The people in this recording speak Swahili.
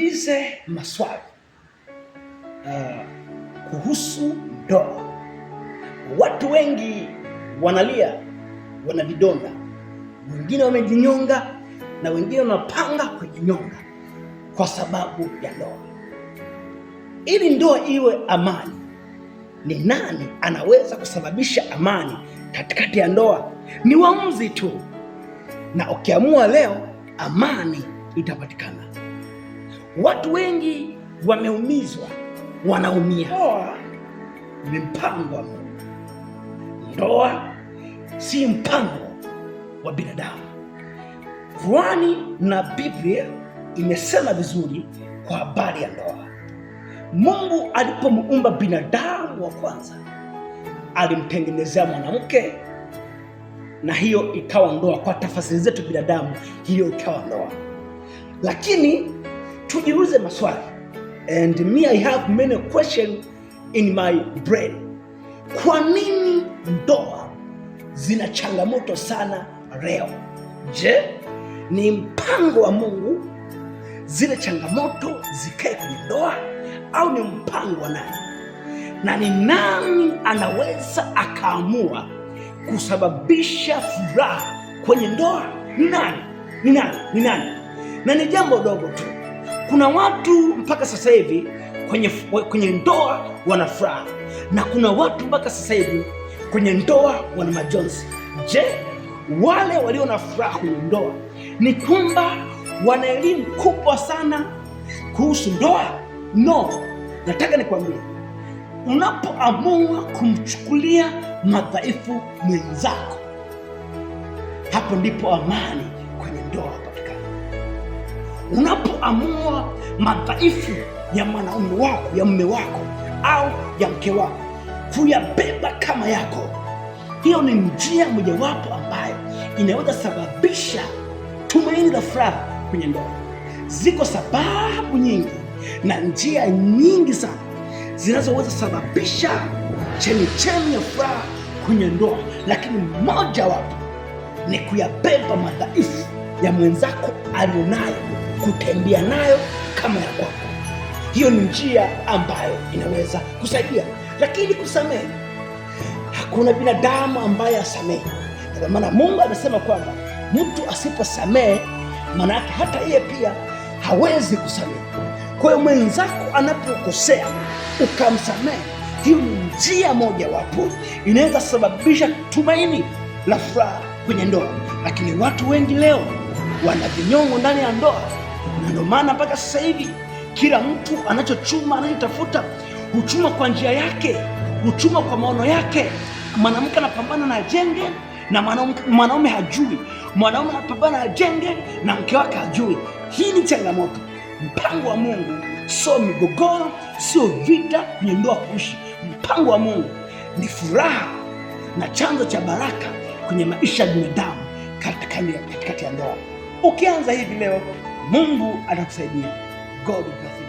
Tujiulize maswali kuhusu ndoa. Watu wengi wanalia, wana vidonda, wengine wamejinyonga na wengine wanapanga kujinyonga kwa sababu ya ndoa. Ili ndoa iwe amani, ni nani anaweza kusababisha amani katikati ya ndoa? Ni uamuzi tu, na ukiamua leo, amani itapatikana. Watu wengi wameumizwa, wanaumia. Ndoa ni mpango wa Mungu. Ndoa si mpango wa binadamu. Qur'ani na Biblia imesema vizuri kwa habari ya ndoa. Mungu alipomuumba binadamu wa kwanza, alimtengenezea mwanamke, na hiyo ikawa ndoa. Kwa tafsiri zetu binadamu, hiyo ikawa ndoa. Lakini tujiulize maswali, and me I have many questions in my brain. Kwa nini ndoa zina changamoto sana leo? Je, ni mpango wa Mungu zile changamoto zikae kwenye ndoa, au ni mpango wa nani? Na ni nani anaweza akaamua kusababisha furaha kwenye ndoa? Ni nani? Ni nani? Ni nani? Na ni jambo dogo tu. Kuna watu mpaka sasa hivi kwenye ndoa wana furaha, na kuna watu mpaka sasa hivi kwenye ndoa wana majonzi. Je, wale walio na furaha kwenye ndoa ni kwamba wana elimu kubwa sana kuhusu ndoa? No, nataka nikwambie, unapoamua kumchukulia madhaifu mwenzako, hapo ndipo amani kwenye ndoa hupatikana. Unapoamua madhaifu ya mwanaume wako, ya mume wako au ya mke wako, kuyabeba kama yako, hiyo ni njia mojawapo ambayo inaweza sababisha tumaini la furaha kwenye ndoa. Ziko sababu nyingi na njia nyingi sana zinazoweza sababisha chemichemi ya furaha kwenye ndoa, lakini mmoja wapo ni kuyabeba madhaifu ya mwenzako alionayo, kutembea nayo kama ya kwako. Hiyo ni njia ambayo inaweza kusaidia. Lakini kusamehe, hakuna binadamu ambaye asamehe. Kwa maana Mungu anasema kwamba mtu asiposamehe, maana yake hata yeye pia hawezi kusamehe. Kwa hiyo mwenzako anapokosea ukamsamehe, hiyo ni njia moja wapo inaweza sababisha tumaini la furaha kwenye ndoa. Lakini watu wengi leo wana vinyongo ndani ya ndoa, na ndio maana mpaka sasa hivi kila mtu anachochuma, anachotafuta, huchuma kwa njia yake, huchuma kwa maono yake. Mwanamke anapambana na ajenge na mwanaume hajui, mwanaume anapambana na ajenge na mke wake hajui. Hii ni changamoto. Mpango wa Mungu sio migogoro, sio vita kwenye ndoa kuishi. Mpango wa Mungu ni furaha na chanzo cha baraka kwenye maisha ya binadamu katikati ya ndoa. Ukianza hivi leo, Mungu atakusaidia. God bless you.